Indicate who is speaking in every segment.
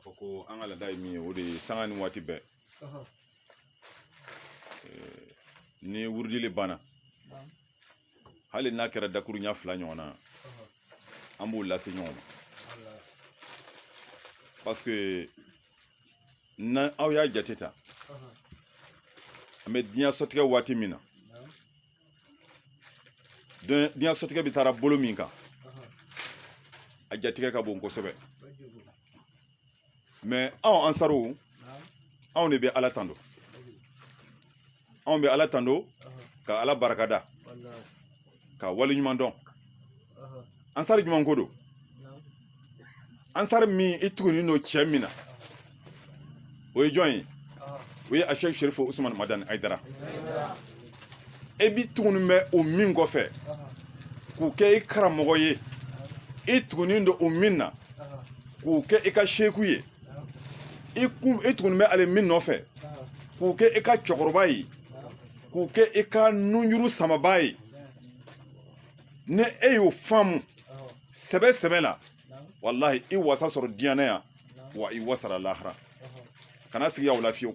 Speaker 1: fɔ ko an ka laada ye min ye o de ye sanga ni waati bɛɛ ni wurudili banna hali n'a kɛra dakuru ɲɛ 2 ɲɔgɔn na an b'o lase ɲɔgɔn ma parce que na aw y'a jate ta an bɛ diɲɛ sɔtigɛ waati min na diɲɛ sɔtigɛ bɛ taara bolo min kan a jatigɛ ka bon kosɛbɛ mais anw ansaru anw de bɛ ala tando anw bɛ ala tando ka ala barakada ka wali ɲuman dɔn ansari jumɛn ko don ansari min i tuguni n'o cɛ min na o ye jɔn ye o ye Ashek Sherifu Usman Madani Aidara e bi tuguni bɛ o min kɔfɛ k'u kɛ i karamɔgɔ ye i tuguni don o min na k'u kɛ i ka sheku ye i tuguni bɛ ale min nɔfɛ k'u kɛ i ka cɛkɔrɔba ye k'u kɛ i ka nunjuru samaba ye ne e y'o faamu sɛbɛ sɛbɛ la wallahi i wasa sɔrɔ diɲɛ na yan wa i wasara lahara kana sigi aw la fiyewu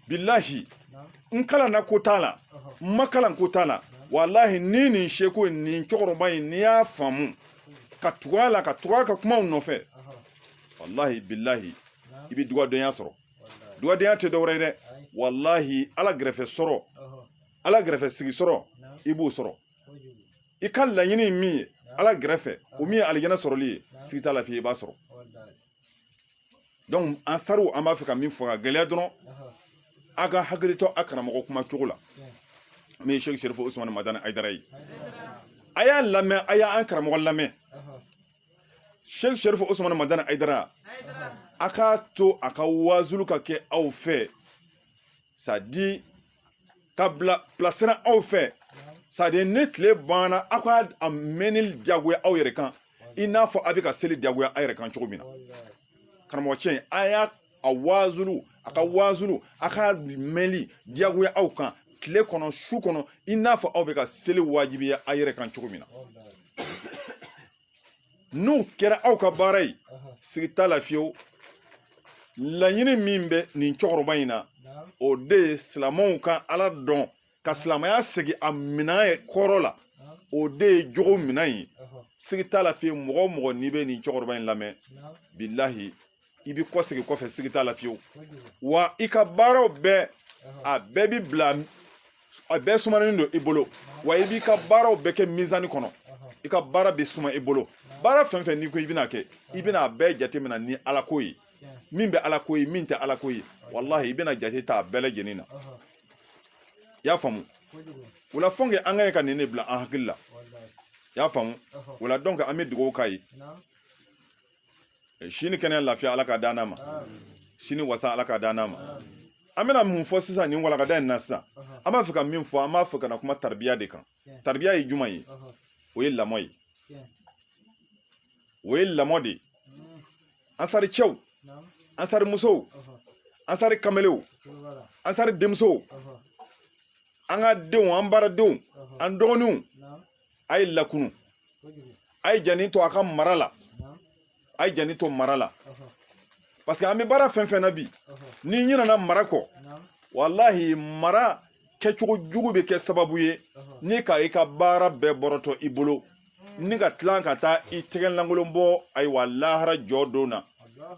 Speaker 1: billahi n kalanna ko t'a la n ma kalan ko t'a la wallahi ni nin sheku nin cɛkɔrɔba in n'i y'a faamu ka tugu a la ka tugu a ka kumaw nɔfɛ wallahi billahi i bɛ dugadɔnya sɔrɔ dugadɔnya tɛ dɔwɛrɛ ye dɛ wallahi ala gɛrɛfɛ sɔrɔ ala gɛrɛfɛ sigi sɔrɔ i b'o sɔrɔ i ka laɲini min ye ala gɛrɛfɛ o min ye alijana sɔrɔli ye sigi t'a la f'i i b'a sɔrɔ donc an sariw an b'a fɛ ka min fɔ ka gɛlɛya dɔrɔn a ka hakili to a karamɔgɔ kuma cogo la min ye Sheikh Sherifu Usman Madani Aidara ye a y'a lamɛn a y'a an karamɔgɔ lamɛn Sheikh Sherifu Usman Madani Aidara a k'a to a ka wazulu ka kɛ aw fɛ ça dit ka bila plasera aw fɛ ça dit ne tile banna a ka a mɛnni diyagoya aw yɛrɛ kan i n'a fɔ a bɛ ka seli diyagoya a yɛrɛ kan cogo min na karamɔgɔ cɛ a y'a a wazulu a ka wazulu a ka mɛnli diyagoya aw kan tile kɔnɔ su kɔnɔ i n'a fɔ aw bɛ ka seli wajibiya a yɛrɛ kan cogo min na n'o kɛra aw ka baara ye sigi t'a la fiyewu laɲini min bɛ nin cɛkɔrɔba in na o de ye silamɛw ka ala dɔn ka silamɛya segin a minan ye kɔrɔ la o de ye jogo minan ye sigi t'a la fiyewu mɔgɔ o mɔgɔ n'i bɛ nin cɛkɔrɔba in lamɛn billahi i bɛ kɔsegin kɔfɛ sigi t'a la fiyewu wa i ka baaraw bɛɛ a bɛɛ bi bila a bɛɛ sumanen don i bolo wa i b'i ka baaraw bɛɛ kɛ mizani kɔnɔ i ka baara bɛ suma i bolo baara fɛn fɛn n'i ko i bɛna kɛ i bɛna a bɛɛ jate minɛ ni ala ko ye min bɛ ala ko ye min tɛ ala ko ye wallahi i bɛna jate ta a bɛɛ lajɛlen na i y'a faamu o la fɔnke an ka ye ka nin ne bila an hakili la i y'a faamu o la donc an bɛ dugawu k'a ye sini kɛnɛya lafiya ala ka d'an ma sini wasa ala ka d'an ma an bɛna mun fɔ sisan nin walakada in na sisan an b'a fɛ ka min fɔ an b'a fɛ ka na kuma taribiya de kan taribiya ye jumɛn ye o ye lamɔ ye o ye lamɔ de ye ansari cɛw ansari musow ansari kamalew ansari denmusow an ka denw an baaradenw an dɔgɔninw a ye lakunu a ye jani to a ka mara la a ye jani to mara la parce que an bɛ baara fɛn fɛn na bi n'i ɲinɛna mara kɔ wallahi mara kɛcogo jugu bɛ kɛ sababu ye ni ka i ka baara bɛɛ bɔrɔtɔ i bolo ni ka tila ka taa i tɛgɛ lankolon bɔ ayiwa lahara jɔ don na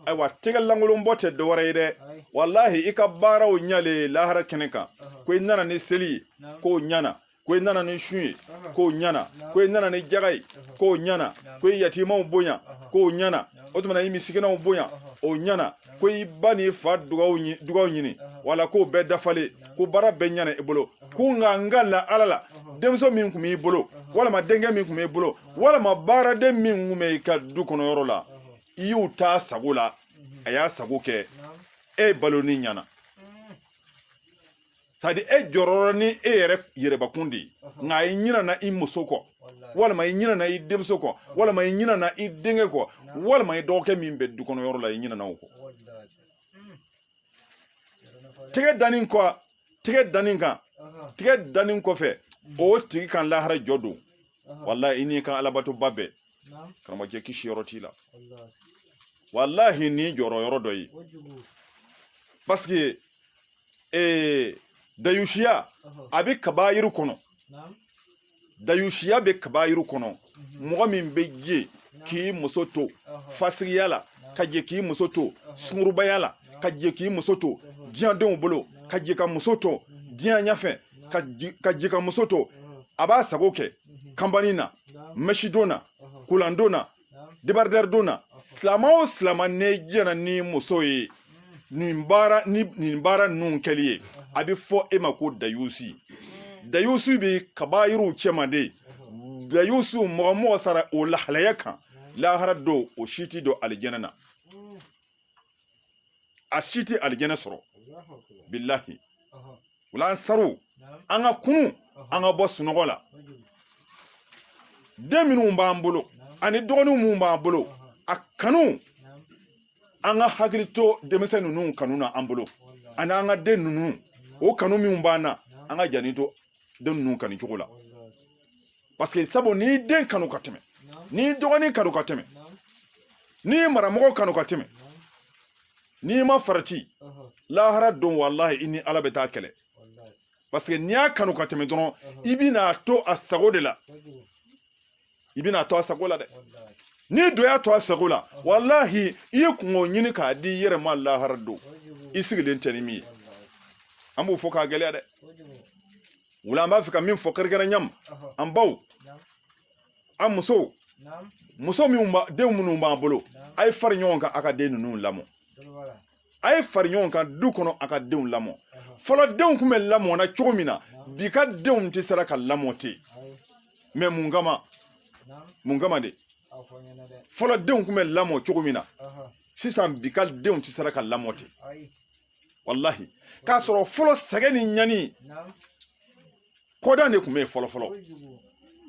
Speaker 1: ayiwa tɛgɛ lankolon bɔ tɛ dɔwɛrɛ ye dɛ wallahi i ka baaraw ɲalen lahara kɛnɛ kan ko i nana ni seli ye k'o ɲana ko i nana ni sun ye k'o ɲana ko i nana ni jaga ye k'o ɲana ko i yatimaw bonya k'o ɲana o tuma i misikinaw bonya o ɲana ko i ba ni fa dugaw ɲini wala k'o bɛɛ dafale ko baara bɛɛ ɲana i bolo ko nka n ka la ala la denmuso min tun b'i bolo walima denkɛ min tun b'i bolo walima baaraden min tun bɛ i ka du kɔnɔ yɔrɔ la i y'u ta sago la a y'a sago kɛ e balo ni ɲana c'est à dire e jɔrɔ ni e yɛrɛ yɛrɛbakun de ye nka i ɲinɛna i muso kɔ walima i ɲinɛna i denmuso kɔ walima i ɲinɛna i denkɛ kɔ walima i dɔgɔkɛ min bɛ du kɔnɔ yɔrɔ la i ɲinɛna o kɔ tɛgɛ danni kɔ tɛgɛ danni kan tɛgɛ danni kɔfɛ o tigi kan lahara jɔ don wallahi i n'i ka alabatoba bɛɛ karamɔgɔcɛ kisi yɔrɔ t'i la wallahi ni jɔrɔ yɔrɔ dɔ ye parce que dayusiya a bɛ kabayiru kɔnɔ dayusiya bɛ kabayiru kɔnɔ mɔgɔ min bɛ je k'i muso to fasigiya la ka je k'i muso to sungurubaya la ka je k'i muso to diɲɛdenw bolo ka je ka muso to diɲɛ ɲɛfɛ ka je ka muso to a b'a sago kɛ kanbani na mɛsidon na kulandon na debardɛridon na silama o silama ne jɛna ni muso ye nin baara ninnu kɛli ye a bɛ fɔ e ma ko dayusi dayusi bɛ kabayiruw cɛmanden dayusi mɔgɔ sara o lahalaya kan lahara do o si ti don alijɛnɛ na a si tɛ alijɛnɛ sɔrɔ bilahi wala an saru an ka kunu an ka bɔ sunɔgɔ la den minnu b'an bolo ani dɔgɔninw minnu b'an bolo a kanu an ka hakili to denmisɛn ninnu kanu na an bolo ani an ka den ninnu o kanu min b'an na an ka jani to den ninnu kanu cogo la parce que sabu ni den kanu ka tɛmɛ ni dɔgɔnin kanu ka tɛmɛ ni maramɔgɔ kanu ka tɛmɛ ni ma farati lahara don wallahi i ni ala bɛ taa kɛlɛ parce que n'i y'a kanu ka tɛmɛ dɔrɔn i bɛna to a sago de la i bɛna to a sago la dɛ ni do y'a to a sago la wallahi i ye kungo ɲini k'a di i yɛrɛ ma lahara don i sigilen tɛ ni min ye an b'o fɔ k'a gɛlɛya dɛ wala an b'a fɛ ka min fɔ kɛrɛnkɛrɛnya ma an baw an musow denw minnu b'an bolo a ye fari ɲɔgɔn kan a ka den ninnu lamɔ a ye fari ɲɔgɔn kan du kɔnɔ a ka denw lamɔ fɔlɔ denw tun bɛ lamɔ na cogo min na bi ka denw tɛ sera ka lamɔ ten mais mun kama de fɔlɔ denw tun bɛ lamɔ cogo min na sisan bi ka denw tɛ sera ka lamɔ ten wallahi k'a sɔrɔ fɔlɔ sɛgɛ ni ɲani kɔdan de tun bɛ yen fɔlɔ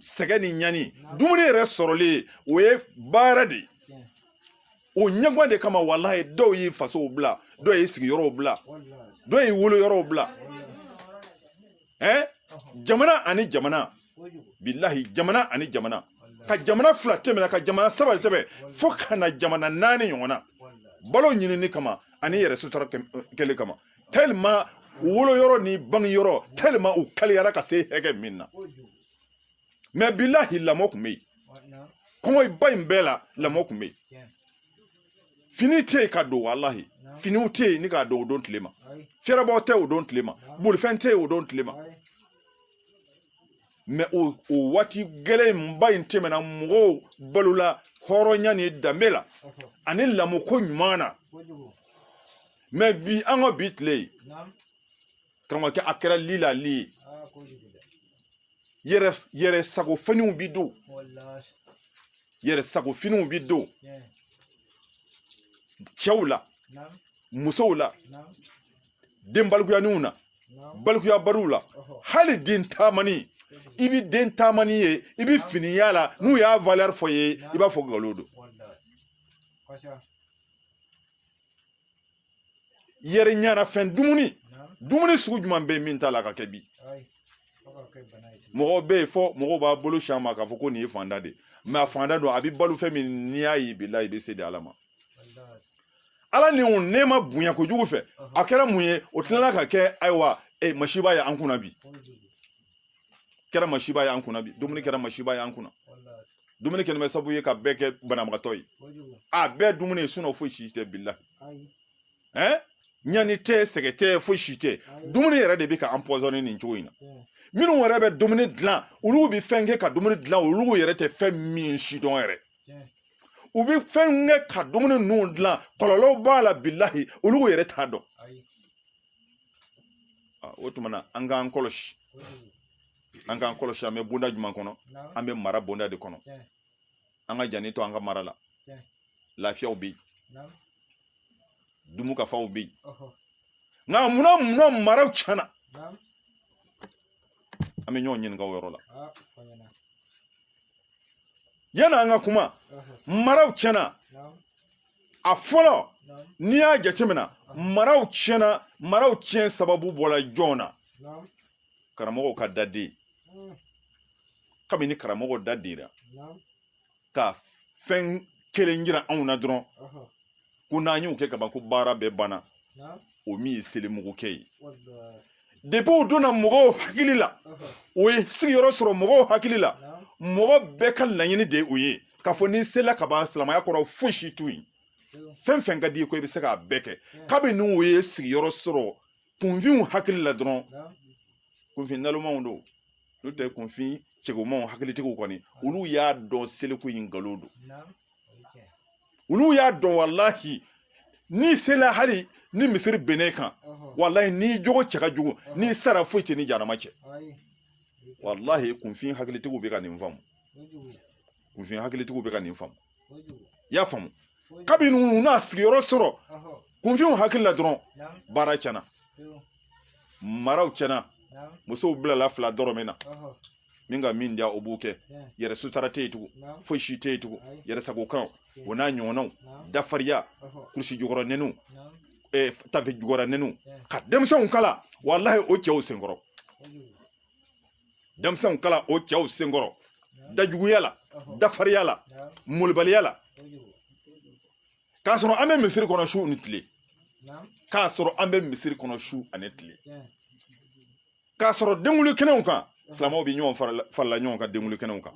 Speaker 1: sɛgɛ ni ɲani dumuni yɛrɛ sɔrɔlen o ye baara de ye o ɲɛgwa de kama wallahi dɔw y'i fasow bila dɔw y'i sigiyɔrɔw bila dɔw y'i woloyɔrɔw bila jamana ani jamana billahi jamana ani jamana ka jamana fila tɛmɛna ka jamana saba tɛmɛ fo ka na jamana naani ɲɔgɔn na balo ɲinini kama ani yɛrɛ sutura kɛli kama tellement woloyɔrɔ ni bangeyɔrɔ tellement u kaliyara ka se hɛgɛ min na mais billahi lamɔ tun bɛ yen kɔngɔ ba in bɛɛ la lamɔ tun bɛ yen fini tɛ yen ka don wallahi finiw tɛ yen ni k'a don o don tile ma fɛrɛbɔ tɛ o don tile ma bolifɛn tɛ yen o don tile ma mais o waati gɛlɛn ba in tɛmɛna mɔgɔw balola hɔrɔnya ni danbe la ani lamɔko ɲuman na mais bi an ka bi tile karamɔgɔkɛ a kɛra lilali ye yɛrɛ sago finiw bi don yɛrɛ sago finiw bi don cɛw la musow la den balikuyaniw na balikuya bariw la hali den taamani i bi den taamani ye i bi finiya la n'u y'a valeur fɔ ye i b'a fɔ nkalon don yɛrɛ ɲana fɛn dumuni sugu jumɛn bɛ min t'a la ka kɛ bi mɔgɔ bɛ yen fɔ mɔgɔw b'a bolo si a ma k'a fɔ ko nin ye fanda de mais a fanda don a bɛ balo fɛn min n'i y'a ye bilahi i bɛ se di ala ma ala ni o nɛɛma bonya kojugu fɛ a kɛra mun ye o tilala ka kɛ ayiwa masiba ye an kunna bi kɛra masiba ye an kunna bi dumuni kɛra masiba ye an kunna dumuni kɛlen bɛ sabu ye ka bɛɛ kɛ banabagatɔ ye a bɛɛ dumuni ye sinɔ foyi si tɛ bilahi ɲani tɛ sɛgɛ tɛ foyi si tɛ dumuni yɛrɛ de bɛ ka empoisonner nin cogo in na minnu yɛrɛ bɛ dumuni dilan olu bɛ fɛn kɛ ka dumuni dilan olu yɛrɛ tɛ fɛn min si dɔn yɛrɛ u bɛ fɛn kɛ ka dumuni ninnu dilan kɔlɔlɔ b'a la bilahi olu yɛrɛ t'a dɔn o tuma na an k'an kɔlɔsi an bɛ bonda jumɛn kɔnɔ an bɛ mara bonda de kɔnɔ an ka janni to an ka mara la lafiyaw bɛ yen dumukafaw bɛ yen nka munna maraw tiɲɛna an bɛ ɲɔgɔn ɲininka o yɔrɔ la yanni an ka kuma maraw tiɲɛna a fɔlɔ n'i y'a jateminɛ maraw tiɲɛ sababu bɔra jɔn na karamɔgɔw ka daden kabini karamɔgɔw dadera ka fɛn kelen jira anw na dɔrɔn ko n'an y'o kɛ kaban ko baara bɛɛ banna o min ye selimugu kɛ ye depuis o donna mɔgɔw hakili la o ye sigiyɔrɔ sɔrɔ mɔgɔw hakili la mɔgɔ bɛɛ ka laɲini de ye o ye k'a fɔ ni sela ka ban silamɛya kɔrɔ fosi t'u ye fɛn fɛn ka di ko i bɛ se k'a bɛɛ kɛ kabini o ye sigiyɔrɔ sɔrɔ kunfinw hakili la dɔrɔn kunfin nalomanw don n'o tɛ kunfin cɛkomanw hakilitigiw kɔni olu y'a dɔn seliko in nkalon don olu y'a dɔn walahi ni sela hali ni misiri bɛnɛ kan walahi ni jogo cɛ ka jugu ni sara foyi tɛ ni jarama cɛ walahi kunfin hakilitigiw bɛ ka nin faamu kunfin hakilitigiw bɛ ka nin faamu i y'a faamu kabini u n'a sigiyɔrɔ sɔrɔ kunfinw hakili la dɔrɔn baara tiɲɛna maraw tiɲɛna musow bilala fila dɔrɔmɛ na min ka min diya o b'o kɛ yɛrɛ sutara tɛ yen tugun foyi si tɛ yen tugun yɛrɛ sagokan o n'a ɲɔgɔnnaw dafariya kurusi jukɔrɔ nɛniw tafe jukɔrɔ nɛniw ka denmisɛnw kala walahi o cɛw senkɔrɔ denmisɛnw kala o cɛw senkɔrɔ dajuguya la dafariya la molibaliya la k'a sɔrɔ an bɛ misiri kɔnɔ su ni tile k'a sɔrɔ an bɛ misiri kɔnɔ su ani tile k'a sɔrɔ denguli kɛnɛw kan silamɛw bɛ ɲɔgɔn farala ɲɔgɔn kan denguli kɛnɛw kan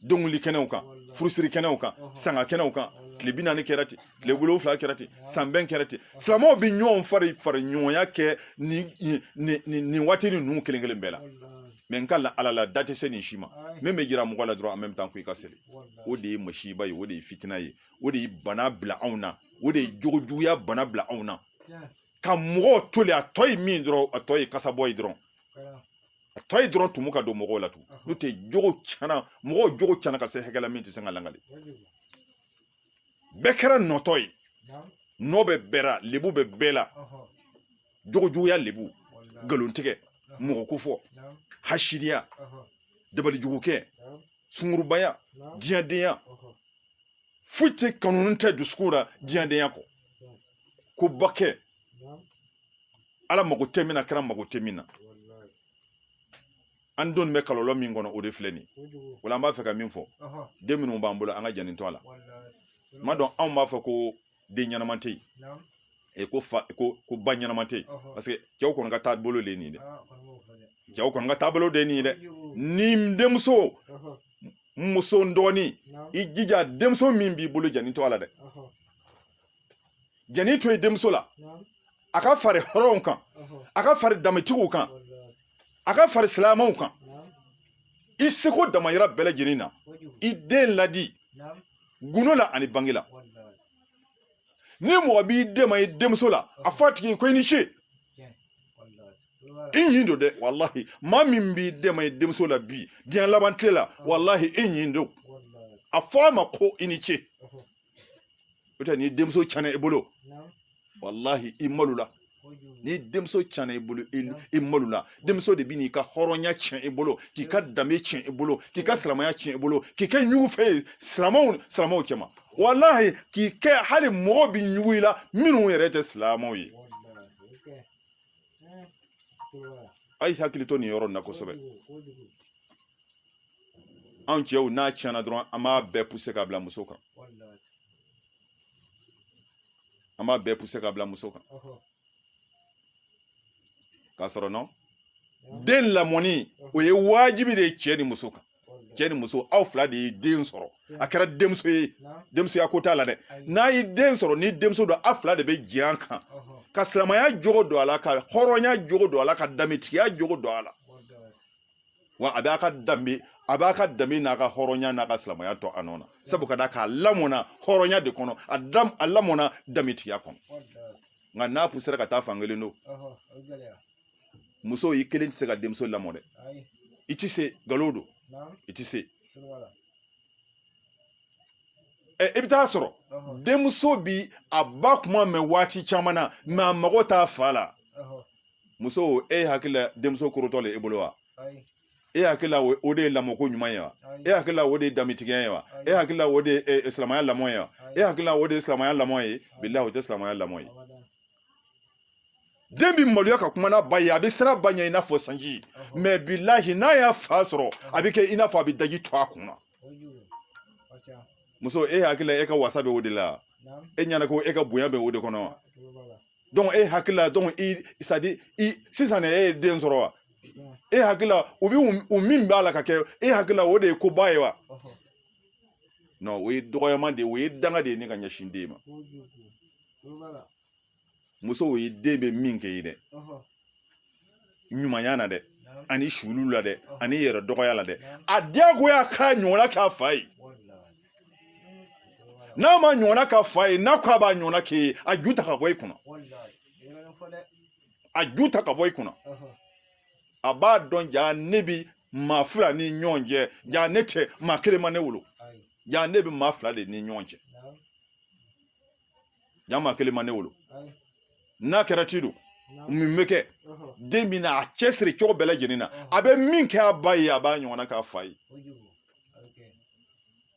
Speaker 1: denguli kɛnɛw kan furusiri kɛnɛw kan sanga kɛnɛw kan tile 40 kɛra ten tile 7 kɛra ten san 20 kɛra ten silamɛw bɛ ɲɔgɔn fari ɲɔgɔnya kɛ nin waati ninnu kelen kelen bɛɛ la mais n ka la ala la da tɛ se nin si ma min bɛ jira mɔgɔ la dɔrɔn en même temps ko i ka seli o de ye masiba ye o de ye fitina ye o de ye bana bila anw na o de ye jogojuguya bana bila anw na ka mɔgɔw toli a tɔ ye min dɔrɔn a tɔ ye kasabɔ ye dɔrɔn a tɔ ye dɔrɔn tumu ka don mɔgɔw la tugun n'o tɛ jogo tiɲɛna mɔgɔw jogo tiɲɛna ka se hakɛ la min tɛ se ka langali bɛɛ kɛra nɔtɔ ye nɔ bɛ bɛɛ la lebu bɛ bɛɛ la jogojuguya lebu nkalontigɛ mɔgɔ ko fɔ hasiriya dabalijugukɛ sungurubaya diɲɛdenya foyi tɛ kanuni tɛ dusukun na diɲɛdenya kɔ ko ba kɛ ala mago tɛ min na kɛra mago tɛ min na an don bɛ kɔlɔlɔ min kɔnɔ o de filɛ nin ye wala an b'a fɛ ka min fɔ den minnu b'an bolo an ka janni to a la ma dɔn anw b'a fɔ ko den ɲɛnama tɛ yen ko ba ɲɛnama tɛ yen parce que cɛw kɔni ka taabolo de ye nin ye dɛ cɛw kɔni ka taabolo de ye nin ye dɛ ni denmuso muso dɔɔni i jija denmuso min b'i bolo janni to a la dɛ janni to ye denmuso la a ka fari hɔrɔnw kan a ka fari dametigiw kan a ka fari silamɛw kan i seko damayira bɛɛ lajɛlen na i den ladi gundo la ani bange la ni mɔgɔ b'i den ma i denmuso la a fɔ a tigi ko i ni ce i ɲin don dɛ walahi maa min b'i den ma i denmuso la bi diɲɛ laban tile la walahi i ɲin don a fɔ a ma ko i ni ce o tɛ ni denmuso tiɲɛna i bolo walahi i malo la ni denmuso tiɲɛna i bolo i malo la denmuso de bɛ n'i ka hɔrɔnya tiɲɛ i bolo k'i ka danbe tiɲɛ i bolo k'i ka silamɛya tiɲɛ i bolo k'i kɛ ɲugu fɛ ye silamɛw cɛ ma walahi k'i kɛ hali mɔgɔw bɛ ɲugu i la minnu yɛrɛ tɛ silamɛw ye a ye hakili to nin yɔrɔ in na kosɛbɛ anw cɛw n'a tiɲɛna dɔrɔn an b'a bɛɛ pousser ka bila muso kan an b'a bɛɛ pousser ka bila muso kan k'a sɔrɔ non den lamɔni o ye wajibi de ye cɛ ni muso kan cɛ ni muso aw fila de ye den sɔrɔ a kɛra denmuso ye denmusoya ko t'a la dɛ n'a ye den sɔrɔ ni denmuso don aw fila de bɛ jɛ an kan ka silamɛya jogo don a la ka hɔrɔnya jogo don a la ka danbetigiya jogo don a la wa a b'a ka danbe n'a ka hɔrɔnya n'a ka silamɛya to a nɔ na sabu ka da k'a lamɔna hɔrɔnya de kɔnɔ a lamɔna danbetigiya kɔnɔ nka n'a pusera ka taa fan kelen don muso i kelen tɛ se ka denmuso lamɔ dɛ i tɛ se nkalon don i tɛ se i bɛ taa sɔrɔ denmuso bi a ba kuma mɛn waati caman na mɛ a mago t'a fa la muso e hakili la denmuso korotɔ le e bolo wa e hakili la o de ye lamɔko ɲuman ye wa e hakili la o de ye danbetigiya ye wa e hakili la o de ye silamɛya lamɔ ye wa e hakili la o de ye silamɛya lamɔ ye bilahi o tɛ silamɛya lamɔ ye den bi maloya ka kuma n'a ba ye a bɛ siran ba ɲɛ i n'a fɔ sanji mɛ bilahi n'a y'a fa sɔrɔ a bɛ kɛ i n'a fɔ a bɛ daji to a kun na muso e hakili la e ka wasa bɛ o de la e ɲana ko e ka bonya bɛ o de kɔnɔ wa donc e hakila donc c'est à dire sisan e den sɔrɔ wa e hakila u bi u min b'a la ka kɛ e hakila o de ye ko ba ye wa non o ye dɔgɔyama de o ye danga de ye ne ka ɲɛsin den ma muso o ye den bɛ min kɛ ye dɛ ɲumanya na dɛ ani sulu la dɛ ani yɛrɛ dɔgɔya la dɛ a diyagoya k'a ɲɔgɔnna k'a fa ye n'a ma ɲɔgɔnna k'a fa ye n'a ko a b'a ɲɔgɔnna k'e ye a ju ta ka bɔ i kunna a ju ta ka bɔ i kunna a b'a dɔn ja ne bi maa fila ni ɲɔgɔn cɛ ja ne tɛ maa kelen ma ne wolo ja ne bi maa fila de ni ɲɔgɔn cɛ ja maa kelen ma ne wolo n'a kɛra ti don min bɛ kɛ den min na a cɛ siri cogo bɛɛ lajɛlen na a bɛ min kɛ a ba ye a b'a ɲɔgɔnna k'a fa ye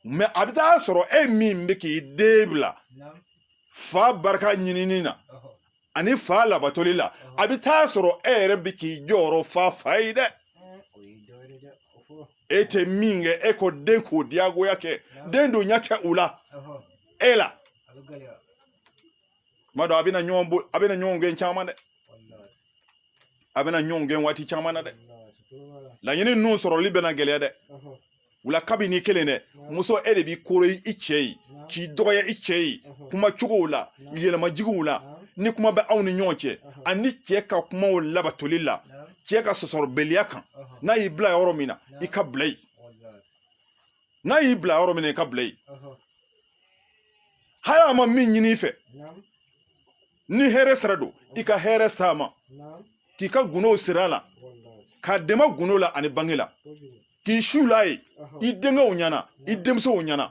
Speaker 1: mais a bɛ taa sɔrɔ e min bɛ k'i den bila fa barika ɲinini na ani fa labatoli la a bɛ taa sɔrɔ e yɛrɛ bɛ k'i jɔyɔrɔ fa ye dɛ e tɛ min kɛ e ko den k'o diyagoya kɛ den don ɲɛ tɛ u la e la tuma dɔ a bɛna ɲɔgɔn gɛn caman dɛ a bɛna ɲɔgɔn gɛn waati caman na dɛ laɲini ninnu sɔrɔli bɛna gɛlɛya dɛ wula kabini kelen dɛ muso e de b'i koro i cɛ ye k'i dɔgɔya i cɛ ye kuma cogow la yɛlɛmajigiw la ni kuma bɛ aw ni ɲɔgɔn cɛ ani cɛ ka kumaw labatoli la cɛ ka sɔsɔrɔbɛliya kan n'a y'i bila yɔrɔ min na i ka bila yen n'a y'i bila yɔrɔ min na i ka bila yen hali a ma min ɲini i fɛ ni hɛrɛ sira don i ka hɛrɛ s'a ma k'i ka gunow sira a la k'a dɛmɛ guno la ani bange la k'i su la ye i denkɛw ɲɛna i denmusow ɲɛna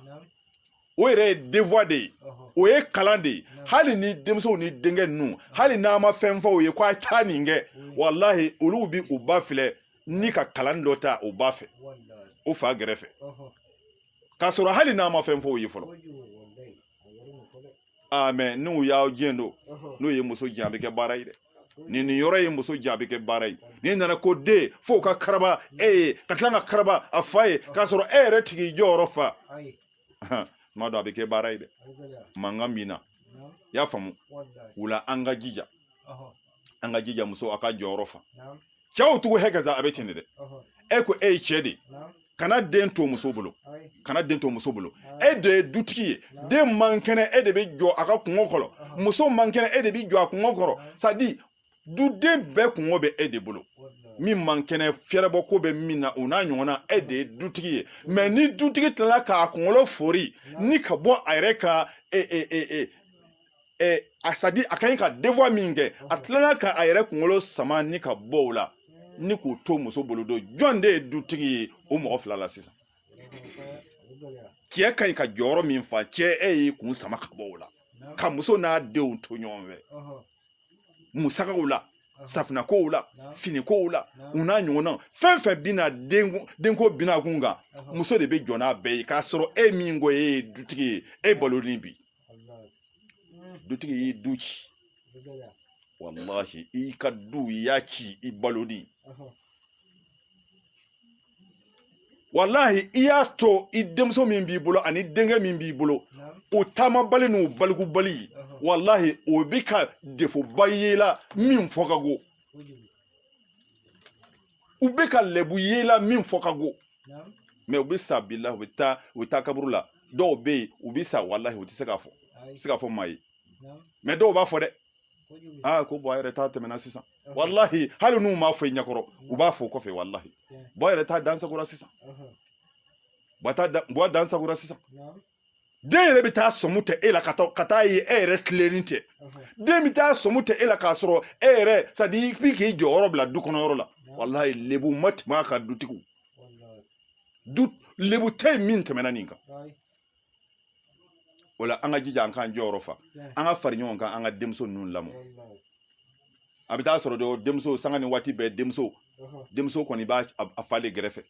Speaker 1: o yɛrɛ ye devoir de ye o ye kalan de ye hali ni denmusow ni denkɛ ninnu hali n'a ma fɛn fɔ o ye k'a taa nin kɛ walahi olu bi u ba filɛ ni ka kalan dɔ ta o ba fɛ o fa gɛrɛfɛ k'a sɔrɔ hali n'a ma fɛn fɔ o ye fɔlɔ mais n'u y'aw diɲɛ don n'o ye muso diɲɛ a bɛ kɛ baara ye dɛ nin yɔrɔ ye muso diɲɛ a bɛ kɛ baara ye ni nana ko den fo ka karaba e ye ka tila ka karaba a fa ye k'a sɔrɔ e yɛrɛ tigi jɔyɔrɔ fa tuma dɔn a bɛ kɛ baara ye dɛ mankan min na i y'a faamu wula an ka jija muso a ka jɔyɔrɔ fa cɛw tugu hɛkɛza a bɛ ten de dɛ e ko e ye cɛ de kana den to muso bolo kana den to muso bolo e de ye dutigi ye den man kɛnɛ e de bɛ jɔ a ka kungo kɔrɔ muso man kɛnɛ e de bɛ jɔ a kungo kɔrɔ c'est à dire duden bɛɛ kungo bɛ e de bolo min man kɛnɛ fɛrɛbɔ ko bɛ min na o n'a ɲɔgɔnna e de ye dutigi ye mais ni dutigi tilala k'a kunkolo fori ni ka bɔ a yɛrɛ ka c'est à dire a ka ɲi ka devoir min kɛ a tilala ka a yɛrɛ kunkolo sama ni ka bɔ o la ni k'o to muso bolo don jɔn de ye dutigi ye o mɔgɔ fila la sisan cɛ ka ɲi ka jɔyɔrɔ min fa cɛ e ye kun sama ka bɔ o la ka muso n'a denw to ɲɔgɔn fɛ musagaw la safinɛkow la finikow la u n'a ɲɔgɔnna fɛn fɛn bina denko bina kun kan muso de bɛ jɔ n'a bɛɛ ye k'a sɔrɔ e min ko e ye dutigi ye e balolen bi dutigi y'i du ci wallahi i ka du i y'a ci i baloni wallahi i y'a to i denmuso min b'i bolo ani denkɛ min b'i bolo o taamabali n'o balikubali wallahi o bɛ ka defoba ye la min fɔ ka go u bɛ ka lɛbu ye la min fɔ ka go mais u bɛ sa bila u bɛ taa kaburu la dɔw bɛ yen u bɛ sa wallahi u tɛ se k'a fɔ maa ye mais dɔw b'a fɔ dɛ ko bɔn a yɛrɛ t'a tɛmɛna sisan wallahi hali n'u m'a fɔ i ɲɛkɔrɔ u b'a fɔ kɔfɛ wallahi bɔn a yɛrɛ t'a dansagora sisan bɔn a dansagora sisan den yɛrɛ bɛ taa sɔmu tɛ e la ka taa ye e yɛrɛ tilenni tɛ den bɛ taa sɔmu tɛ e la k'a sɔrɔ e yɛrɛ c'est à dire i bɛ k'i jɔyɔrɔ bila du kɔnɔ yɔrɔ la wallahi lebu ma tɛmɛ a ka dutigiw lebu tɛ yen min tɛmɛna nin kan o la an ka jija an k'an jɔyɔrɔ fa an ka fari ɲɔgɔn kan an ka denmuso ninnu lamɔ a bɛ taa sɔrɔ dɔ denmuso sanga ni waati bɛɛ denmuso kɔni b'a fa de gɛrɛfɛ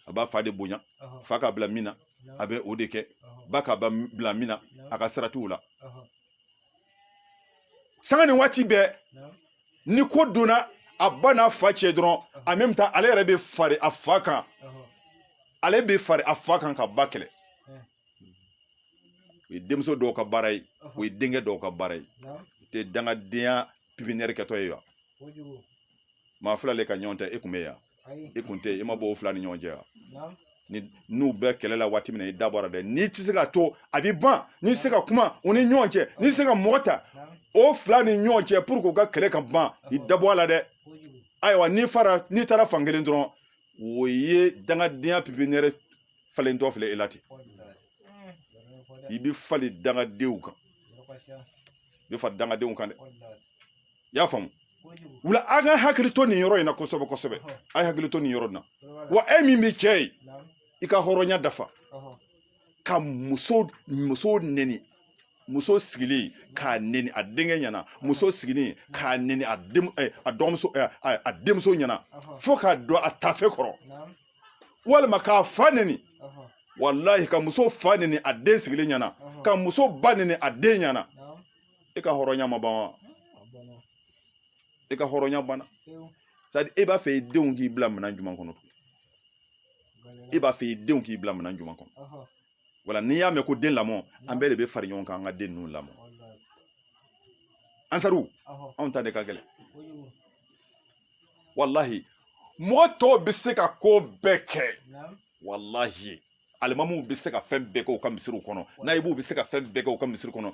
Speaker 1: a b'a fa de bonya fa ka bila min na a bɛ o de kɛ ba ka bila min na a ka siratiw la sanga ni waati bɛɛ ni ko donna a ba n'a fa cɛ dɔrɔn en même temps ale yɛrɛ bɛ fari a fa kan ale bɛ fari a fa kan ka ba kɛlɛ ye denmuso dɔw ka baara ye o ye denkɛ dɔw ka baara ye tɛ dangadenya pipiniyɛri kɛtɔ ye wa maa fila le ka ɲɔgɔn tɛ e kun bɛ yan e kun tɛ e ma bɔ o fila ni ɲɔgɔn cɛ wa n'u bɛɛ kɛlɛ la waati min na i da bɔra dɛ n'i tɛ se ka to a bɛ ban n'i tɛ se ka kuma o ni ɲɔgɔn cɛ n'i tɛ se ka mɔgɔ ta o fila ni ɲɔgɔn cɛ pour que u ka kɛlɛ ka ban i dabɔ a la dɛ ayiwa n'i taara fan kelen dɔrɔn o ye dangadenya pipiniyɛri falentɔ filɛ e la ten i bɛ fali dangadenw kan i bɛ fa dangadenw kan dɛ i y'a faamu wala a ka hakili to nin yɔrɔ in na kosɛbɛ kosɛbɛ a ye hakili to nin yɔrɔ in na wa e min bɛ cɛ ye i ka hɔrɔnya dafa ka muso neni muso sigilen k'a neni a denkɛ ɲɛna muso sigilen k'a neni a denmuso ɲɛna fo k'a dɔn a tafe kɔrɔ walima k'a fa neni wallahi ka muso fa neni a den sigilen ɲɛna ka muso ba neni a den ɲɛna e ka hɔrɔnya ma ban wa e ka hɔrɔnya banna c'est-à-dire e b'a fɛ i denw k'i bila minɛn jumɛn kɔnɔ e b'a fɛ i denw k'i bila minɛn jumɛn kɔnɔ wala n'i y'a mɛn ko den lamɔ an bɛɛ de bɛ fari ɲɔgɔn kan an ka den ninnu lamɔ ansaru anw ta de ka gɛlɛn wallahi mɔgɔ tɔw bɛ se ka ko bɛɛ kɛ wallahi alimamuw bɛ se ka fɛn bɛɛ kɛ u ka misiriw kɔnɔ nayibuw bɛ se ka fɛn bɛɛ kɛ u ka misiri kɔnɔ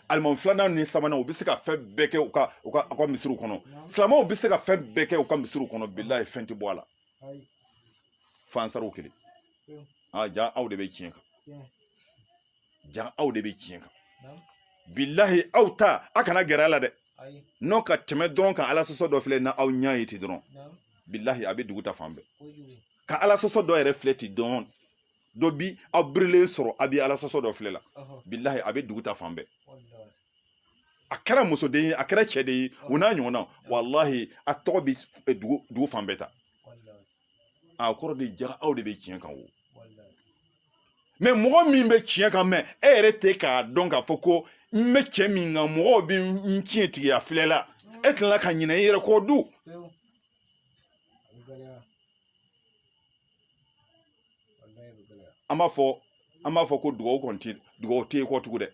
Speaker 1: alimamu filanan ni sabanan u bɛ se ka fɛn bɛɛ kɛ u ka misiriw kɔnɔ silamɛw bɛ se ka fɛn bɛɛ kɛ u ka misiriw kɔnɔ bilahi fɛn tɛ bɔ a la fo ansaruw kelen ja aw de bɛ tiɲɛ kan ja aw de bɛ tiɲɛ kan bilahi aw ta a kana gɛrɛ a la dɛ n'o ka tɛmɛ dɔrɔn ka ala sɔsɔ dɔ filɛ na aw ɲɛ ye ten dɔrɔn bilahi a bɛ dugu ta fan bɛɛ ka ala sɔsɔ dɔ yɛrɛ filɛ ten dɔrɔn dɔ bi aw birilen sɔrɔ a bɛ ala sɔsɔ dɔ filɛ la bilahi a bɛ dugu ta fan bɛɛ a kɛra musoden ye a kɛra cɛ de ye u n'a ɲɔgɔnna wallahi a tɔgɔ bɛ dugu fan bɛɛ ta a kɔrɔ de ja aw de bɛ tiɲɛ kan o mais mɔgɔ min bɛ tiɲɛ kan mɛ e yɛrɛ tɛ k'a dɔn k'a fɔ ko n bɛ cɛ min kan mɔgɔw bɛ n tiɲɛ tigɛ a filɛ la e tilala ka ɲinɛ i yɛrɛ kɔ du an b'a fɔ ko dugawu tɛ yen kɔ tugun dɛ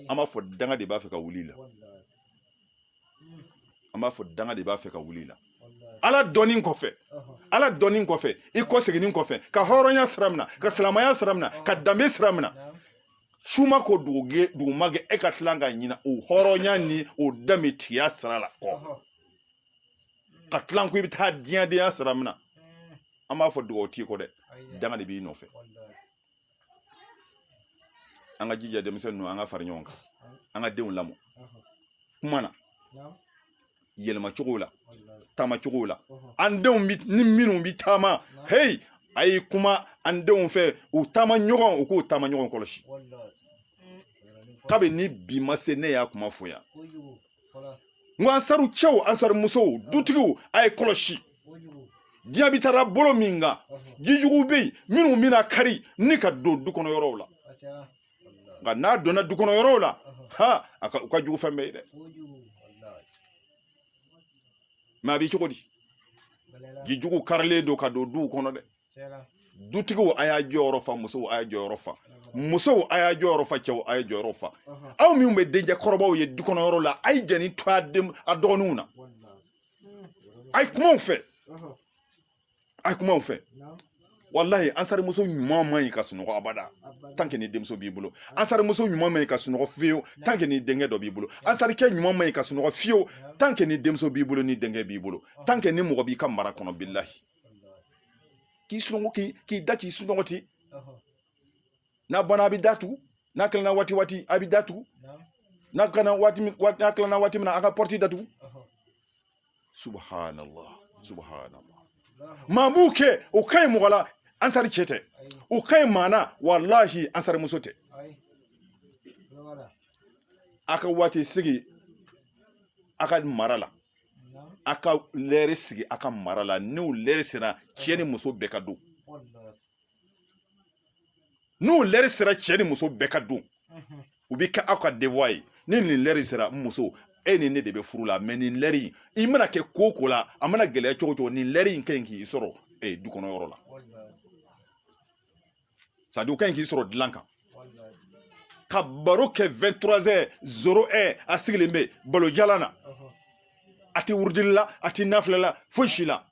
Speaker 1: an b'a fɔ danga de b'a fɛ ka wuli la an b'a fɔ danga de b'a fɛ ka wuli la ala dɔnni kɔfɛ i kɔ seginni kɔfɛ ka hɔrɔnya sira minɛ ka silamɛya sira minɛ ka danbe sira minɛ suma ko duguma kɛ e ka tila ka ɲina o hɔrɔnya ni o danbe tigiya sira la kɔ ka tila ko i bɛ taa diɲɛdenya sira minɛ an b'a fɔ dugawu t'i kɔ dɛ danga de b'i nɔfɛ an ka jija denmisɛnnin ninnu an ka fara ɲɔgɔn kan an ka denw lamɔ kuma na yɛlɛma cogo la taama cogo la an denw ni minnu bɛ taama hey a ye kuma an denw fɛ u taama ɲɔgɔn u k'u taama ɲɔgɔn kɔlɔsi kabini ni bi ma se ne y'a kuma fɔ yan n ko ansaru cɛw ansaru musow dutigiw a ye kɔlɔsi diɲɛ bi taara bolo min kan jijuguw bɛ yen minnu bɛna kari ni ka don du kɔnɔ yɔrɔw la nka n'a donna du kɔnɔ yɔrɔw la u ka jugu fɛn bɛɛ ye dɛ mɛ a bɛ cogo di jijugu karilen don ka don duw kɔnɔ dɛ dutigiw a y'a jɔyɔrɔ fa musow a y'a jɔyɔrɔ fa musow a y'a jɔyɔrɔ fa cɛw a ye jɔyɔrɔ fa aw minnu bɛ denkɛ kɔrɔbaw ye du kɔnɔ yɔrɔ la a ye jɛni to a dɔgɔninw na a ye kumaw fɛ wallahi ansarimuso ɲuman man ɲi ka sunɔgɔ abada tant que ni denmuso b'i bolo ansarimuso ɲuman man ɲi ka sunɔgɔ fiyewu tant que ni denkɛ dɔ b'i bolo ansarikɛ ɲuman man ɲi ka sunɔgɔ fiyewu tant que ni denmuso b'i bolo ni denkɛ b'i bolo tant que ni mɔgɔ b'i ka mara kɔnɔ billahi k'i sunɔgɔ k'i da k'i sunɔgɔ ten n'a banna a bɛ datugu n'a tilenna waati a bɛ datugu n'a tilenna waati min na a ka porte datugu subhanallah maa b'u kɛ o ka ɲi mɔgɔ la ansari cɛ tɛ o ka ɲi maa na wallahi ansari muso tɛ a ka waati sigi a ka mara la a ka lɛri sigi a ka mara la n'u lɛri sera cɛ ni muso bɛɛ ka don n'u lɛri sera cɛ ni muso bɛɛ ka don u bɛ kɛ aw ka devoir ye ni nin lɛri sera muso e ni ne de bɛ furu la mais nin lɛri i mana kɛ ko la a mana gɛlɛya cogo cogo nin lɛri in ka ɲi k'i sɔrɔ du kɔnɔ yɔrɔ la c'est à dire u ka ɲi k'i sɔrɔ dilan kan ka baro kɛ 23h01 a sigilen bɛ balo jalan na a tɛ wurudili la a tɛ nafila la foyi si la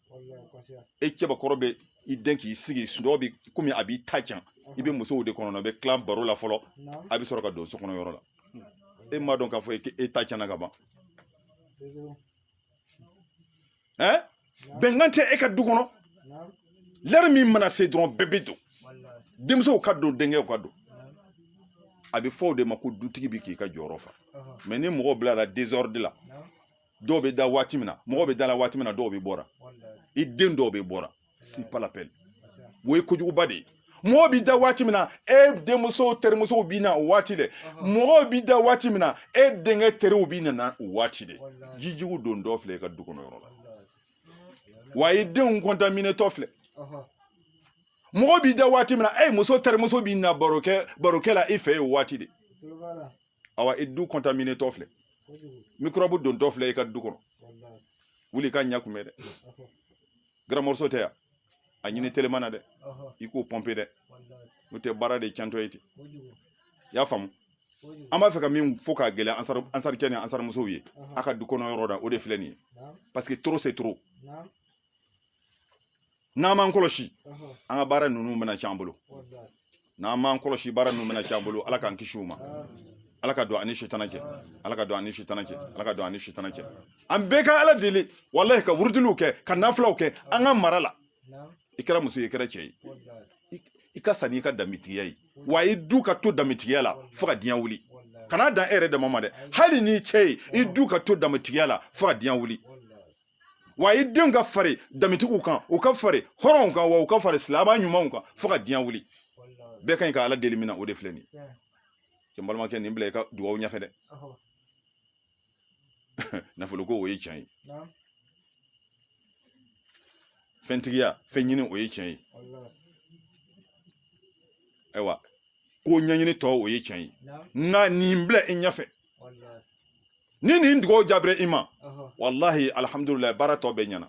Speaker 1: e cɛbakɔrɔ bɛ i den k'i sigi sunɔgɔ bi komi a b'i ta jan i bɛ musow de kɔnɔ bɛ tilan baro la fɔlɔ a bɛ sɔrɔ ka don so kɔnɔ yɔrɔ la e m'a dɔn k'a fɔ e ta tiɲɛna ka ban bɛnkan tɛ e ka du kɔnɔ lɛri min mana se dɔrɔn bɛɛ bɛ don denmusow ka don denkɛw ka don a bɛ fɔ o de ma ko dutigi bɛ k'i ka jɔyɔrɔ fa mɛ ni mɔgɔw bilara désordre la dɔw bɛ da waati min na mɔgɔw bɛ da la waati min na dɔw bɛ bɔra i den dɔw bɛ bɔra c'est pas la peine o ye kojuguba de ye mɔgɔw bɛ da waati min na e denmusow terimusow bɛ na o waati dɛ mɔgɔw bɛ da waati min na e denkɛ teriw bɛ na o waati dɛ jijugu don dɔ filɛ i ka du kɔnɔ yɔrɔ la wa i denw contaminer tɔ filɛ mɔgɔ b'i da waati min na muso terimuso b'i na barokɛ la i fɛ ye o waati de awa i du contaminer tɔ filɛ microbe don tɔ filɛ i ka du kɔnɔ wuli ka ɲɛ kunbɛ dɛ garamɔrɔso tɛ yan a ɲini telema na dɛ i k'o pomper dɛ n'o tɛ baara de cɛntɔ ye ten i y'a faamu an b'a fɛ ka min fɔ k'a gɛlɛya ansarikɛ ni ansarimusow ye a ka du kɔnɔ yɔrɔ la o de filɛ nin ye parce que trop c'est trop n'an m'an kɔlɔsi an ka baara ninnu bɛna can bolo n'an m'an kɔlɔsi baara ninnu bɛna can bolo ala k'an kisi u ma ala ka don ani sitana cɛ ala ka don ani sitana cɛ ala ka don ani sitana cɛ an bɛɛ ka ala deli wallahi ka wurudiliw kɛ ka nafilaw kɛ an ka mara la i kɛra muso ye i kɛra cɛ ye i ka sanni i ka danbetigiya ye wa i du ka to danbetigiya la fo ka diɲɛ wuli kana dan e yɛrɛ dama ma dɛ hali ni cɛ ye i du ka to danbetigiya la fo ka diɲɛ wuli wa i denw ka fari damitigiw kan u ka fari hɔrɔnw kan wa u ka fari silama ɲumanw kan fo ka diɲɛ wuli bɛɛ ka ɲi ka ala deli min na o de filɛ nin ye cɛ n balimakɛ nin bila i ka dugawu ɲɛfɛ dɛ nafolo ko o ye tiɲɛ ye fɛntigiya fɛn ɲini o ye tiɲɛ ye ayiwa ko ɲɛɲini tɔ o ye tiɲɛ ye nka nin bila i ɲɛfɛ ni nin dugawu jaabira i ma wallahi alhamdulillah baara tɔ bɛɛ ɲɛna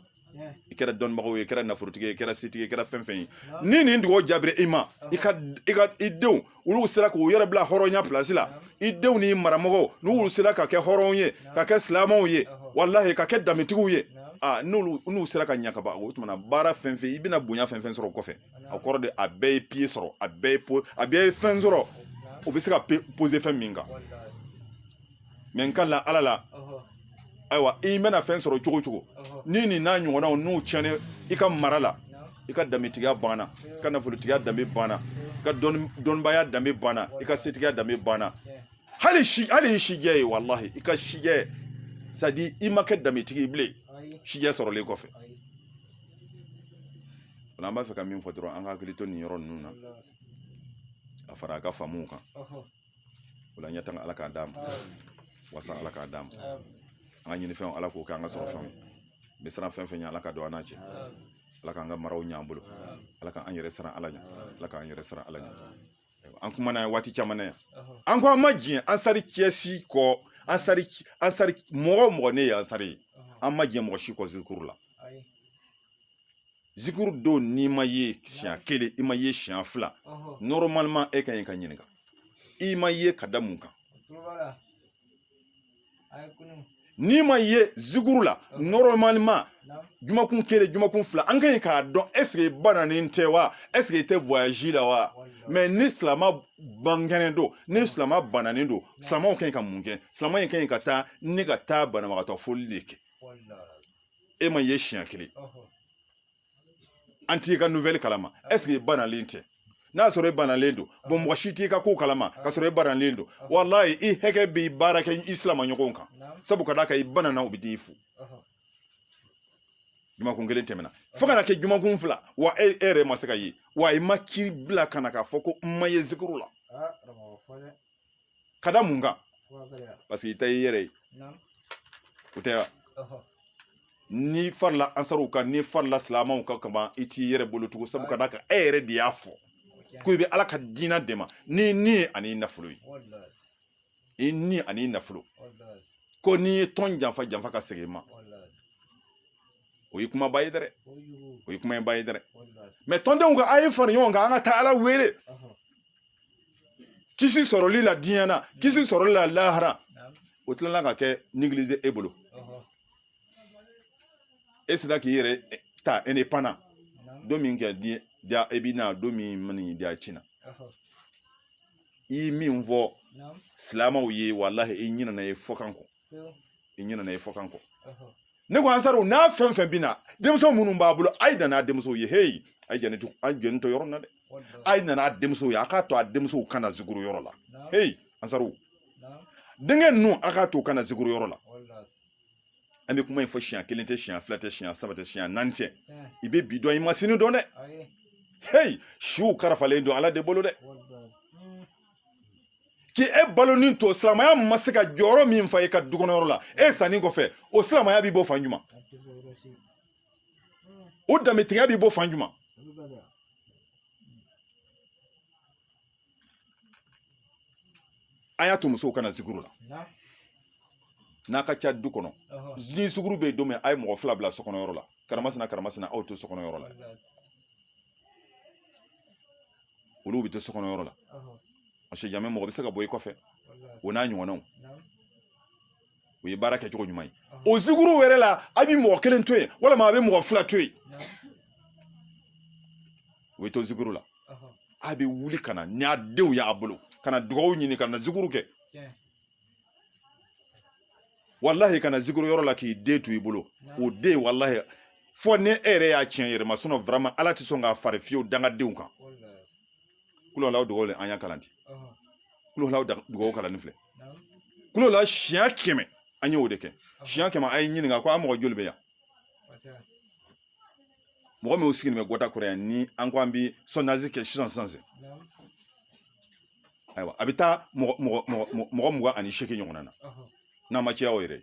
Speaker 1: i kɛra dɔnnibagaw ye i kɛra nafolotigi ye i kɛra setigi ye i kɛra fɛn fɛn ye ni nin dugawu jaabira i ma i denw olu sera k'u yɛrɛ bila hɔrɔnya pilasi la i denw ni maramɔgɔw n'olu sera ka kɛ hɔrɔnw ye ka kɛ silamɛw ye wallahi ka kɛ damitigiw ye n'u sera ka ɲa ka ban o tumana baara fɛn fɛn i bɛna bonya fɛn fɛn sɔrɔ o kɔfɛ a kɔrɔ de a bɛɛ ye pied sɔrɔ a bɛɛ ye fɛn sɔrɔ o bɛ se ka poser fɛn min kan mɛ n ka la ala la ayiwa i bɛna fɛn sɔrɔ cogo cogo ni nin n'a ɲɔgɔnnaw n'u tiɲɛna i ka mara la i ka danbetigiya banna i ka nafolotigiya danbe banna i ka dɔnnibaya danbe banna i ka setigiya danbe banna hali i sijɛ ye wallahi i ka sijɛ c'est à dire i ma kɛ danbetigi ye bilen sijɛ sɔrɔlen kɔfɛ an b'a fɛ ka min fɔ dɔrɔn an ka hakili to nin yɔrɔ ninnu na a fara a ka faamuw kan o la ɲɛtaga ala k'a d'a ma wasa ala k'a d'a ma an ka ɲini fɛnw ala k'o kɛ an ka sɔrɔ fɛnw ye n bɛ siran fɛn fɛn ɲɛ ala ka don an n'a cɛ ala k'an ka maraw ɲ'an bolo ala k'an yɛrɛ siran ala ɲɛ ala k'an yɛrɛ siran ala ɲɛ an kumana yan waati caman na yan an ko an ma diɲɛ an sari cɛsi kɔ an sari mɔgɔ ne ye an sari ye an ma diɲɛ mɔgɔ si kɔ zikuru la zikuru don n'i ma ye siɲɛ kelen i ma ye siɲɛ fila normalement e ka ɲi ka ɲininka i ma ye ka da mun kan n'i ma ye zikuru la normalement jumakun kelen jumakun fila an ka ɲi k'a dɔn est-ce que bananen tɛ wa est-ce que i tɛ voyage la wa mais ni silama bangɛnnen don ni silama bananen don silamaw ka ɲi ka mun kɛ silama in ka ɲi ka taa banabagatɔ foli de kɛ e ma ye siɲɛ kelen an t'i ka nouvelle kalama est-ce que i banalen tɛ n'a sɔrɔ i banalen don bon mɔgɔ si t'i ka ko kalama ka sɔrɔ i banalen don wallahi i hɛgɛ b'i baara kɛ i silama ɲɔgɔnw kan sabu ka d'a kan i banana u bɛ t'i fu jumakun kelen tɛmɛna fo kana kɛ jumakun fila wa e yɛrɛ ma se ka ye wa i ma kiri bila ka na k'a fɔ ko n ma ye zikuru la ka da mun kan parce que i ta i yɛrɛ ye o tɛ wa ni farila ansaruw kan ni farila silamaw kan kaban i t'i yɛrɛ bolo tugun sabu ka d'a kan e yɛrɛ de y'a fɔ ko i bɛ ala ka diinɛ dɛmɛ ni ye ani nafolo ye i ni ani nafolo ko n'i ye tɔn janfa ka segin i ma o ye kumaba ye dɛ o ye kuma ba ye dɛ mais tɔndenw ka a ye fara ɲɔgɔn kan an ka taa ala wele kisi sɔrɔli la diɲɛ na kisi sɔrɔli la lahara o tilala ka kɛ négliger e bolo e sera k'i yɛrɛ ta indépendant don min kɛ dia e bi na don min mani dia China i min fɔ silamɛw ye wallahi i ɲinana ye fɔkan kɔ i ɲinana ye fɔkan kɔ ne ko Ansaru n'a fɛn fɛn bina denmuso minnu b'a bolo a ye nana denmuso ye hey a ye jɛni to yɔrɔ na dɛ a ye nana denmuso ye a k'a to a denmusow kana zikuru yɔrɔ la hey Ansaru denkɛ ninnu a k'a to kana zikuru yɔrɔ la an bɛ kuma in fɔ siɲɛ kelen tɛ siɲɛ fila tɛ siɲɛ saba tɛ siɲɛ naani tɛ i bɛ bi dɔn i ma sini dɔn dɛ hey siw karafalen don Ala de bolo dɛ k'i e balonin to silamɛya ma se ka jɔyɔrɔ min fa i ka dukɔnɔyɔrɔ la e sanni kɔfɛ o silamɛya b'i bɔ fan jumɛn o danbetigiya b'i bɔ fan jumɛn a y'a to musow kana zikuru la n'a ka ca du kɔnɔ ni suguru bɛ don min a ye mɔgɔ fila bila sokɔnɔyɔrɔ la karamasina aw to sokɔnɔyɔrɔ la olu bɛ to sokɔnɔyɔrɔ la parce que jamais mɔgɔ bɛ se ka bɔ i kɔfɛ o n'a ɲɔgɔnnaw o ye baara kɛcogo ɲuman ye o zikuru wɛrɛ la a bɛ mɔgɔ kelen to yen walima a bɛ mɔgɔ fila to yen o bɛ to zikuru la a bɛ wuli ka na n'a denw y'a bolo ka na dugawu ɲini ka na zikuru kɛ wallahi kana zikuru yɔrɔ la k'i den to i bolo o den wallahi fɔ ni e yɛrɛ y'a tiɲɛ yɛrɛ ma sinon vraiment Ala tɛ sɔn k'a fari fiyewu dangadenw kan kulolaw dugawu an y'a kalan ten kulolaw dugawu kalanni filɛ kulola siɲɛ 100 an y'o de kɛ siɲɛ 100 a ye ɲininka ko a mɔgɔ joli bɛ yan mɔgɔ min sigilen bɛ Gɔta kɔrɔ yan ni an ko an bɛ sondage kɛ sisan ayiwa a bɛ taa mɔgɔ 28 ɲɔgɔnna na n'a ma caya o yɛrɛ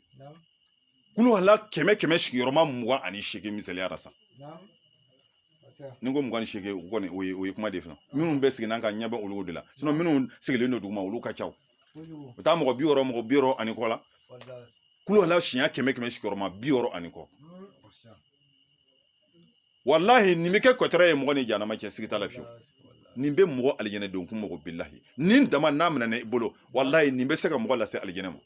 Speaker 1: kulola 100 sigiyɔrɔma 28 misaliyara sa ni ko 28 o kɔni o ye kuma de fana minnu bɛ sigi n'an ka ɲɛ bɛ olu de la sinon minnu sigilen don duguma olu ka ca o bɛ taa mɔgɔ 60 ani kɔ la kulola siɲɛ 100 sigiyɔrɔma 60 ani kɔ wallahi nin bɛ kɛ kɔtɛrɛ ye mɔgɔ ni janama cɛ sigi t'a la fiyewu nin bɛ mɔgɔ alijɛnɛ don kun mɔgɔ billahi nin dama n'a minɛ i bolo wallahi nin bɛ se ka mɔgɔ lase alijɛnɛ ma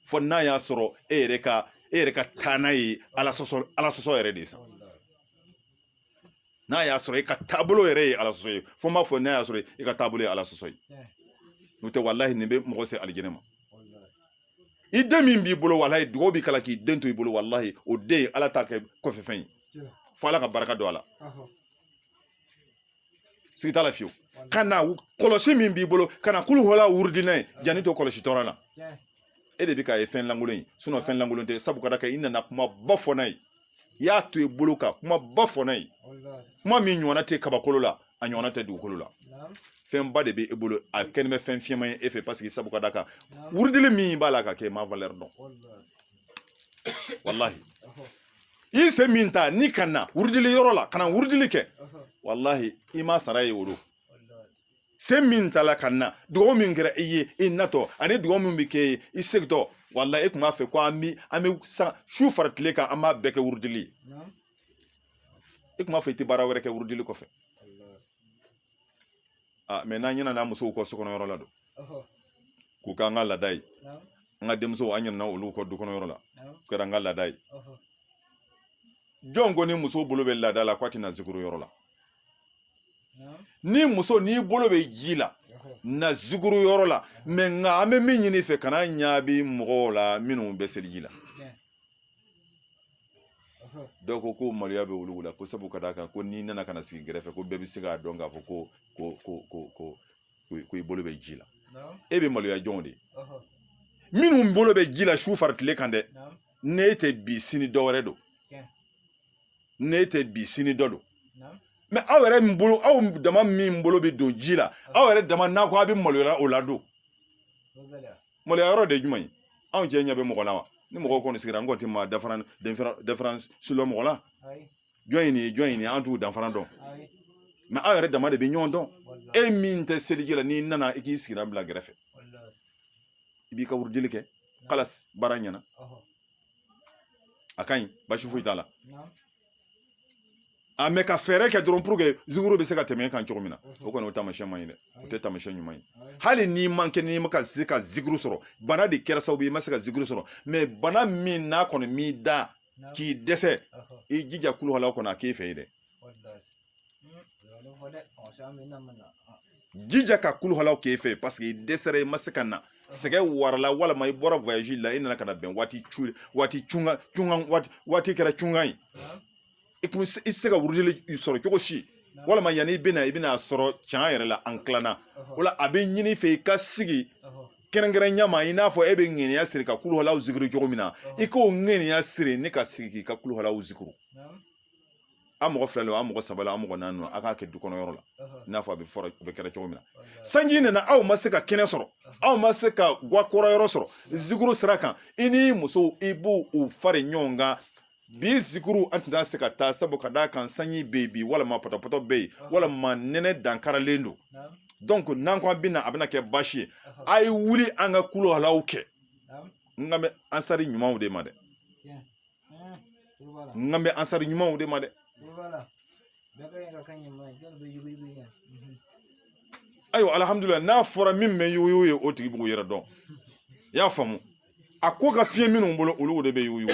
Speaker 1: fɔ n'a y'a sɔrɔ e yɛrɛ ka taa n'a ye ala sɔsɔ yɛrɛ de sa n'a y'a sɔrɔ e ka taabolo yɛrɛ ye ala sɔsɔ ye fɔ n b'a fɔ n'a y'a sɔrɔ e ka taabolo ye ala sɔsɔ ye n'o tɛ wallahi nin bɛ mɔgɔ se alijɛnɛ ma i den min b'i bolo wallahi dugawu b'i kala k'i den to i bolo wallahi o den ala t'a kɛ kɔfɛ fɛn ye fɔ ala ka barika don a la sigi t'a la fiyewu ka na kɔlɔsi min b'i bolo ka na kulu hɔla wurudinɛ ye janni to kɔlɔsi tɔɔrɔ la e de bɛ ka ye fɛn lankolon ye sinon fɛn lankolon tɛ sabu ka da kɛ i nana kuma ba fɔ n'a ye i y'a to i bolo kan kuma ba fɔ n'a ye kuma min ɲɔgɔnna tɛ kabakolo la a ɲɔgɔnna tɛ dugukolo la fɛn ba de bɛ e bolo a kɛlen bɛ fɛn fiɲɛma ye e fɛ parce que sabu ka da kan wurudili min b'a la ka kɛ ma valeur dɔn wallahi i se min ta ni ka na wurudili yɔrɔ la ka na wurudili kɛ wallahi i ma sara ye olu se min ta la ka na dugawu min kɛra i ye i natɔ ani dugawu min bɛ kɛ ye i segitɔ wallahi e tun b'a fɛ ko an bɛ su fara tile kan an b'a bɛɛ kɛ wurudili ye e tun b'a fɛ i tɛ baara wɛrɛ kɛ wurudili kɔfɛ mɛ n'an ɲɛna n'a musow kɔ sokɔnɔyɔrɔ la don k'u k'an ka laada ye an ka denmusow an ɲɛna olu kɔ dukɔnɔyɔrɔ la kɛra an ka laada ye jɔn ko ni muso bolo bɛ laada la k'a tɛna zikuru yɔrɔ la ni muso n'i bolo bɛ ji la na zikuru yɔrɔ la mɛ nka an bɛ min ɲini fɛ kana ɲaabi mɔgɔw la minnu bɛ seliji la dɔw ko maloya bɛ olu la ko sabu ka d'a kan ko n'i nana ka na sigi gɛrɛfɛ ko bɛɛ bɛ se k'a dɔn k'a fɔ ko i bolo bɛ ji la e bɛ maloya jɔnw de minnu bolo bɛ ji la su fara tile kan dɛ ne tɛ bi sini dɔ wɛrɛ don ne tɛ bi sini dɔ don mɛ aw yɛrɛ min bolo aw dama min bolo bɛ don ji la aw yɛrɛ dama n'a ko a bɛ maloya o la don maloya yɔrɔ de ye jumɛn ye anw cɛ ɲɛ bɛ mɔgɔ la wa ni mɔgɔw kɔni sigira an kɔni tɛ maa différence sur mɔgɔ la jɔn ye nin ye jɔn ye nin ye an t'u danfara dɔn mɛ aw yɛrɛ dama de bɛ ɲɔgɔn dɔn e min tɛ seliji la n'i nana i k'i sigira bila gɛrɛfɛ i b'i ka wurudili kɛ kala baara ɲɛna a ka ɲi basi foyi t'a la a mɛ ka fɛɛrɛ kɛ dɔrɔn pour que zikuru bɛ se ka tɛmɛ kan cogo min na o kɔni o taamasiyɛn man ɲi dɛ o tɛ taamasiyɛn ɲuman ye hali n'i man kɛ n'i ma se ka zikuru sɔrɔ bana de kɛra sababu ye i ma se ka zikuru sɔrɔ mais bana min n'a kɔni m'i da k'i dɛsɛ i jija kulu halaw kɔnɔ a k'e fɛ ye dɛ jija ka kulu halaw k'e fɛ parce que i dɛsɛra i ma se ka na sɛgɛ warala walima i bɔra voyage la i nana ka na bɛn waati kɛra cunga ye i tɛ se ka wurudili sɔrɔ cogo si walima yanni i bɛna sɔrɔ tiɲɛ yɛrɛ la an tilanna o la a bɛ ɲini fɛ i ka sigi kɛrɛnkɛrɛnya ma i n'a fɔ e bɛ ŋɛniya siri ka kulu halaw zikiri cogo min na i k'o ŋɛniya siri ne ka sigi k'i ka kulu halaw zikiri a mɔgɔ fila lo a mɔgɔ saba la a mɔgɔ naani a k'a kɛ du kɔnɔ yɔrɔ la i n'a fɔ a bɛ kɛra cogo min na sanji nana aw ma se ka kɛnɛ sɔrɔ aw ma se ka guakɔrɔ yɔrɔ sɔrɔ zikiri sira kan i ni musow i b'u fari ɲɔgɔn kan bi zikuru an tɛna se ka taa sabu ka d'a kan sanji bɛ yen bi walima pɔtɔpɔtɔ bɛ yen walima nɛnɛ dankaralen don donc n'an ko an bɛna a bɛna kɛ baasi ye a ye wuli an ka kulu halaw kɛ n ka bɛ ansari ɲumanw de ma dɛ n ka bɛ ansari ɲumanw de ma dɛ ayiwa alhamdulilah n'a fɔra min bɛ yugu ye o tigi b'o yɛrɛ dɔn i y'a faamu a ko ka fiɲɛ minnu bolo olu de bɛ yugu ye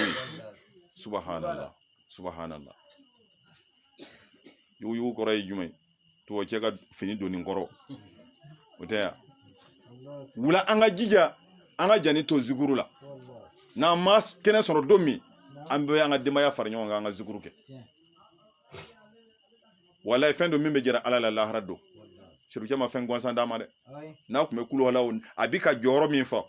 Speaker 1: subhanallah subhanallah yugu kɔrɔ ye jumɛn tubabu cɛ ka fini donni kɔrɔ o tɛ yan wula an ka jija an ka janni to zikuru la n'an ma kɛnɛ sɔrɔ don min an bɛ an ka denbaya fara ɲɔgɔn kan an ka zikuru kɛ walayi fɛn dɔ min bɛ jɛra ala la lahara don sirikɛ ma fɛn gansan d'a ma dɛ n'a tun bɛ kulu halaw a bɛ ka jɔyɔrɔ min fa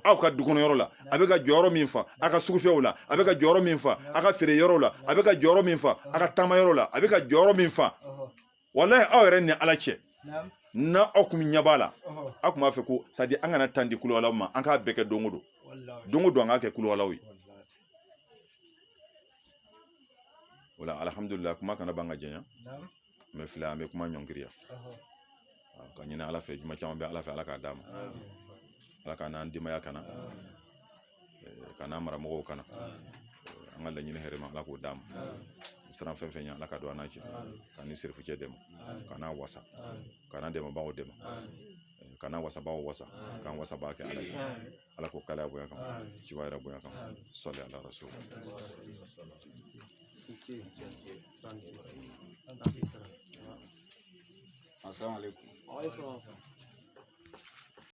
Speaker 1: aw ka dukɔnɔyɔrɔ la a bɛ ka jɔyɔrɔ min fa a ka sugufɛnw la a bɛ ka jɔyɔrɔ min fa a ka feere yɔrɔ la a bɛ ka jɔyɔrɔ min fa a ka taamayɔrɔ la a bɛ ka jɔyɔrɔ min fa walayi aw yɛrɛ ni ala cɛ n'a aw kun ɲɛ b'a la aw kun b'a fɛ ko c'est à dire an kana tan di kulu halaw ma an k'a bɛɛ kɛ don o don an k'a kɛ kulu halaw ye o la alhamdulilah kuma kana ban ka jɛnya n bɛ filɛ an bɛ kuma ɲɔngiriya ka ɲini ala fɛ juma caman bɛ ala fɛ ala k'a d'a ma ala k'a n'an denbaya kana ka n'an maramɔgɔw kana an ka laɲini hɛrɛ ma ala k'o d'a ma siran fɛn fɛn ye ala ka don an n'a cɛ ka ni sirifukɛ dɛmɛ ka n'a wasa ka n'an dɛmɛbagaw dɛmɛ ka n'an wasabagaw wasa k'an wasabaga kɛ ala ye ala k'o kalaya bonya kan ciwa yɛrɛ bonya kan sɔli ala rasul assalamu alaikum